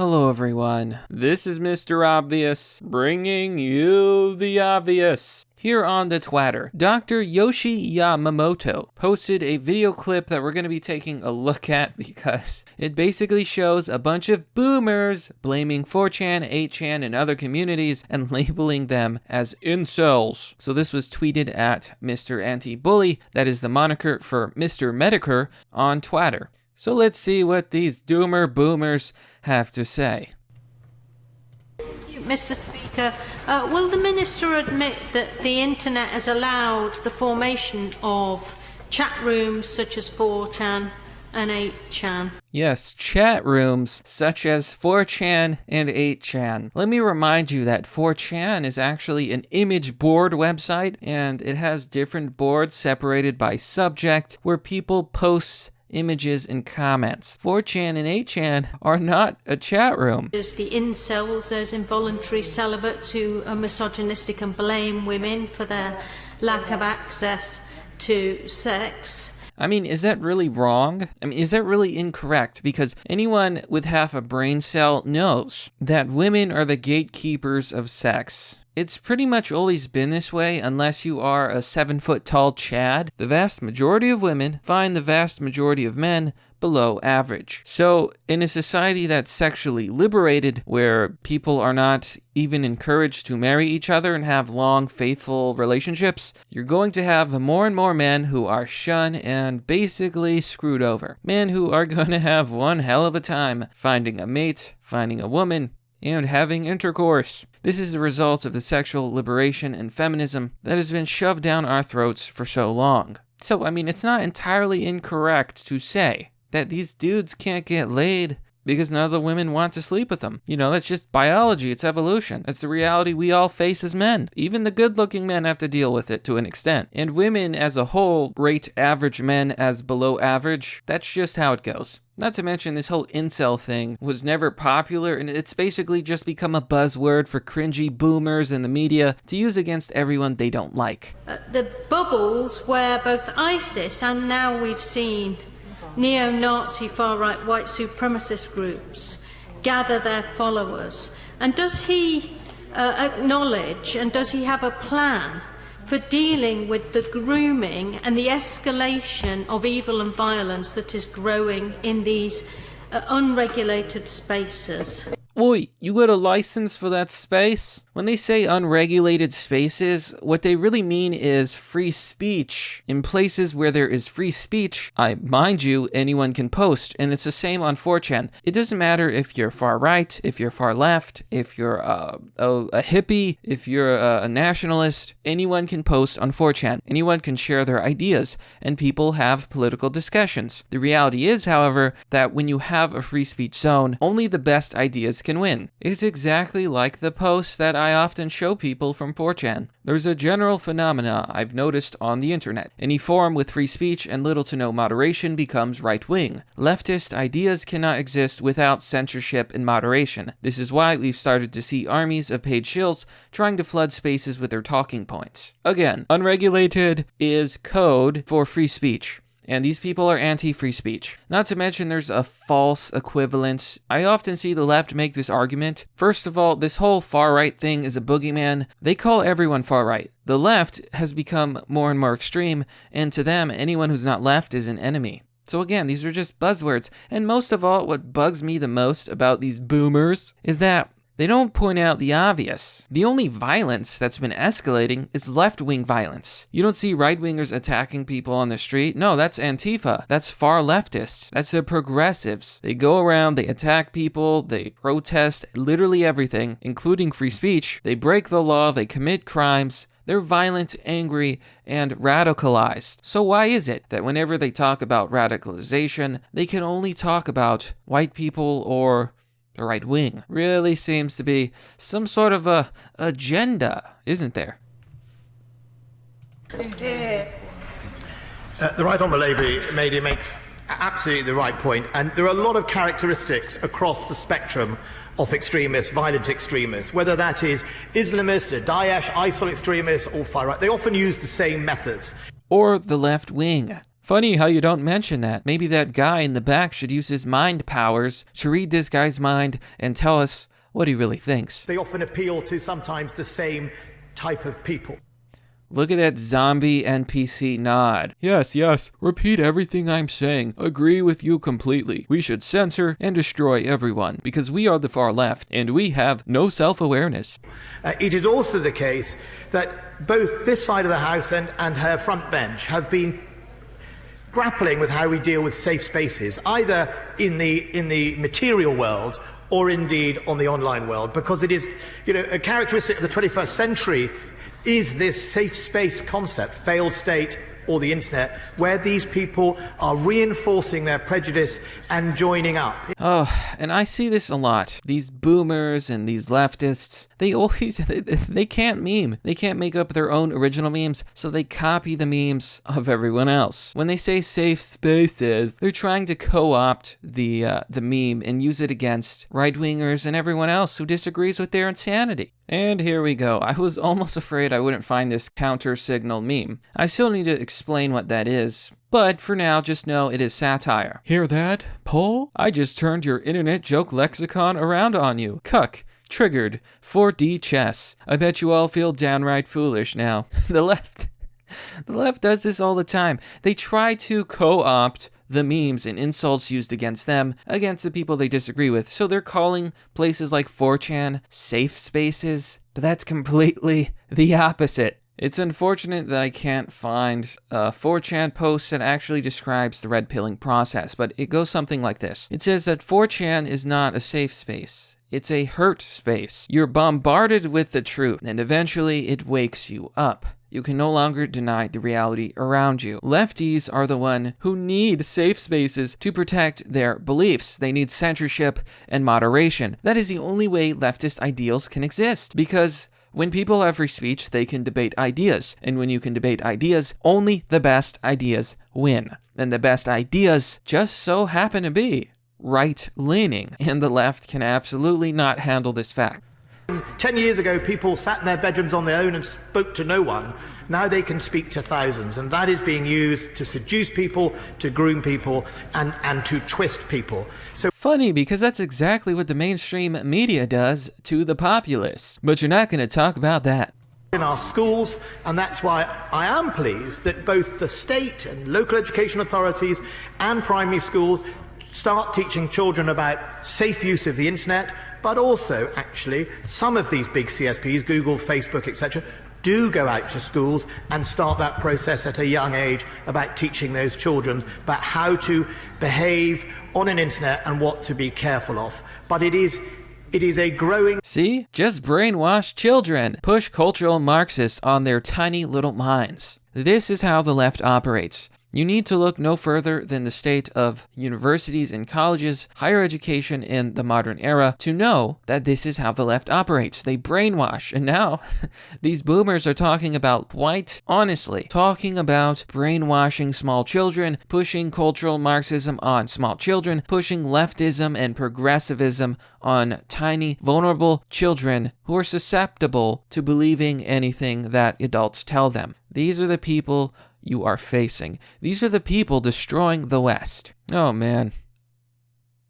Hello everyone, this is Mr. Obvious, bringing you the obvious. Here on the Twitter, Dr. Yoshi Yamamoto posted a video clip that we're going to be taking a look at because it basically shows a bunch of boomers blaming 4chan, 8chan, and other communities and labeling them as incels. So this was tweeted at Mr. Anti-Bully, that is the moniker for Mr. Medicare on Twitter. So let's see what these doomer boomers have to say. Mr. Speaker, will the Minister admit that the Internet has allowed the formation of chat rooms such as 4chan and 8chan? Yes, chat rooms such as 4chan and 8chan. Let me remind you that 4chan is actually an image board website, and it has different boards separated by subject where people post images and comments. 4chan and 8chan are not a chat room. There's the incels, those involuntary celibates who are misogynistic and blame women for their lack of access to sex. I mean, is that really wrong? I mean, is that really incorrect? Because anyone with half a brain cell knows that women are the gatekeepers of sex. It's pretty much always been this way unless you are a 7-foot-tall Chad. The vast majority of women find the vast majority of men below average. So in a society that's sexually liberated, where people are not even encouraged to marry each other and have long, faithful relationships, you're going to have more and more men who are shunned and basically screwed over. Men who are going to have one hell of a time finding a mate, finding a woman, and having intercourse. This is the result of the sexual liberation and feminism that has been shoved down our throats for so long. So, I mean, it's not entirely incorrect to say that these dudes can't get laid because none of the women want to sleep with them. You know, that's just biology, it's evolution. That's the reality we all face as men. Even the good-looking men have to deal with it to an extent. And women as a whole rate average men as below average. That's just how it goes. Not to mention, this whole incel thing was never popular, and it's basically just become a buzzword for cringy boomers in the media to use against everyone they don't like. The bubbles where both ISIS and now we've seen neo-Nazi far-right white supremacist groups gather their followers. And does he acknowledge and does he have a plan for dealing with the grooming and the escalation of evil and violence that is growing in these unregulated spaces? Oi, you got a license for that space? When they say unregulated spaces, what they really mean is free speech. In places where there is free speech, mind you, anyone can post, and it's the same on 4chan. It doesn't matter if you're far right, if you're far left, if you're a hippie, if you're a nationalist, anyone can post on 4chan. Anyone can share their ideas, and people have political discussions. The reality is, however, that when you have a free speech zone, only the best ideas can win. It's exactly like the posts that I often show people from 4chan. There's a general phenomena I've noticed on the internet. Any forum with free speech and little to no moderation becomes right-wing. Leftist ideas cannot exist without censorship and moderation. This is why we've started to see armies of paid shills trying to flood spaces with their talking points. Again, unregulated is code for free speech. And these people are anti-free speech. Not to mention there's a false equivalence. I often see the left make this argument. First of all, this whole far-right thing is a boogeyman. They call everyone far-right. The left has become more and more extreme, and to them, anyone who's not left is an enemy. So again, these are just buzzwords. And most of all, what bugs me the most about these boomers is that they don't point out the obvious. The only violence that's been escalating is left-wing violence. You don't see right-wingers attacking people on the street. No, that's Antifa. That's far leftists. That's the progressives. They go around, they attack people, they protest literally everything, including free speech. They break the law, they commit crimes. They're violent, angry, and radicalized. So why is it that whenever they talk about radicalization, they can only talk about white people or the right wing? Really seems to be some sort of a agenda, isn't there? The right honourable lady makes absolutely the right point, and there are a lot of characteristics across the spectrum of extremists, violent extremists, whether that is Islamist, Daesh, ISIL extremists, or far right. They often use the same methods. Or the left wing. Funny how you don't mention that. Maybe that guy in the back should use his mind powers to read this guy's mind and tell us what he really thinks. They often appeal to sometimes the same type of people. Look at that zombie NPC nod. Yes, repeat everything I'm saying. Agree with you completely. We should censor and destroy everyone because we are the far left and we have no self-awareness. It is also the case that both this side of the House and her front bench have been grappling with how we deal with safe spaces, either in the material world or indeed on the online world, because it is, a characteristic of the 21st century is this safe space concept, failed state, or the internet, where these people are reinforcing their prejudice and joining up. Oh, and I see this a lot. These boomers and these leftists, they can't meme. They can't make up their own original memes, so they copy the memes of everyone else. When they say safe spaces, they're trying to co-opt the meme and use it against right-wingers and everyone else who disagrees with their insanity. And here we go. I was almost afraid I wouldn't find this counter-signal meme. I still need to explain what that is, but for now, just know it is satire. Hear that, Paul? I just turned your internet joke lexicon around on you. Cuck. Triggered. 4D chess. I bet you all feel downright foolish now. The left does this all the time. They try to co-opt the memes and insults used against them, against the people they disagree with. So they're calling places like 4chan safe spaces, but that's completely the opposite. It's unfortunate that I can't find a 4chan post that actually describes the red pilling process, but it goes something like this. It says that 4chan is not a safe space. It's a hurt space. You're bombarded with the truth, and eventually it wakes you up. You can no longer deny the reality around you. Lefties are the one who need safe spaces to protect their beliefs. They need censorship and moderation. That is the only way leftist ideals can exist, because when people have free speech, they can debate ideas. And when you can debate ideas, only the best ideas win. And the best ideas just so happen to be right-leaning. And the left can absolutely not handle this fact. 10 years ago, people sat in their bedrooms on their own and spoke to no one. Now they can speak to thousands, and that is being used to seduce people, to groom people, and to twist people. So funny, because that's exactly what the mainstream media does to the populace. But you're not going to talk about that. In our schools, and that's why I am pleased that both the state and local education authorities and primary schools start teaching children about safe use of the internet, but also, actually, some of these big CSPs, Google, Facebook, etc., do go out to schools and start that process at a young age about teaching those children about how to behave on an internet and what to be careful of. But it is a growing... See? Just brainwash children. Push cultural Marxists on their tiny little minds. This is how the left operates. You need to look no further than the state of universities and colleges, higher education in the modern era, to know that this is how the left operates. They brainwash. And now, these boomers are talking about talking about brainwashing small children, pushing cultural Marxism on small children, pushing leftism and progressivism on tiny, vulnerable children who are susceptible to believing anything that adults tell them. These are the people you are facing. These are the people destroying the West. Oh man.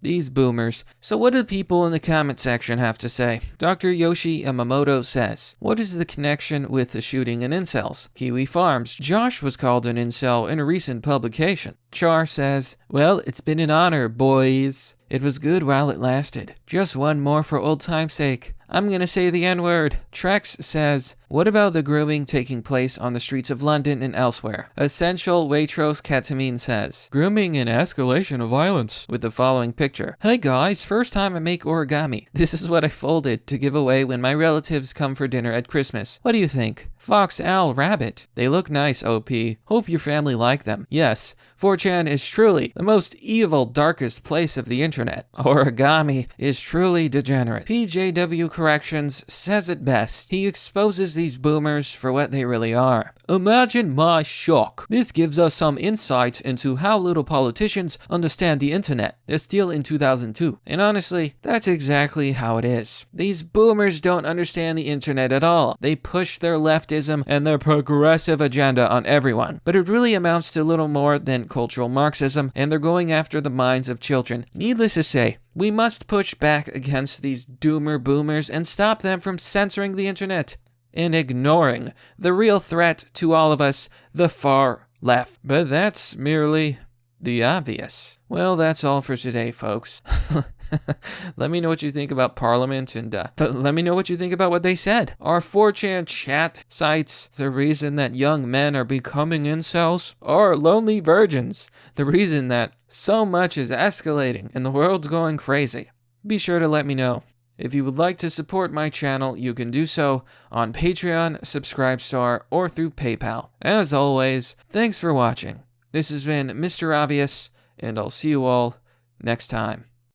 These boomers. So what do the people in the comment section have to say? Dr. Yoshi Yamamoto says, what is the connection with the shooting in incels? Kiwi Farms. Josh was called an incel in a recent publication. Char says, well, it's been an honor, boys. It was good while it lasted. Just one more for old time's sake. I'm gonna say the N-word. Trex says, what about the grooming taking place on the streets of London and elsewhere? Essential Waitrose Ketamine says, grooming and escalation of violence, with the following picture. Hey guys, first time I make origami. This is what I folded to give away when my relatives come for dinner at Christmas. What do you think? Fox Owl Rabbit. They look nice, OP. Hope your family like them. Yes, 4chan 4chan is truly the most evil, darkest place of the internet. Origami is truly degenerate. PJW Corrections says it best. He exposes these boomers for what they really are. Imagine my shock. This gives us some insight into how little politicians understand the internet. They're still in 2002. And honestly, that's exactly how it is. These boomers don't understand the internet at all. They push their leftism and their progressive agenda on everyone. But it really amounts to little more than cultural Marxism, and they're going after the minds of children. Needless to say, we must push back against these doomer boomers and stop them from censoring the internet and ignoring the real threat to all of us, the far left. But that's merely the obvious. Well, that's all for today, folks. Let me know what you think about Parliament, and let me know what you think about what they said. Are 4chan chat sites the reason that young men are becoming incels? Or lonely virgins the reason that so much is escalating and the world's going crazy? Be sure to let me know. If you would like to support my channel, you can do so on Patreon, Subscribestar, or through PayPal. As always, thanks for watching. This has been Mr. Obvious, and I'll see you all next time.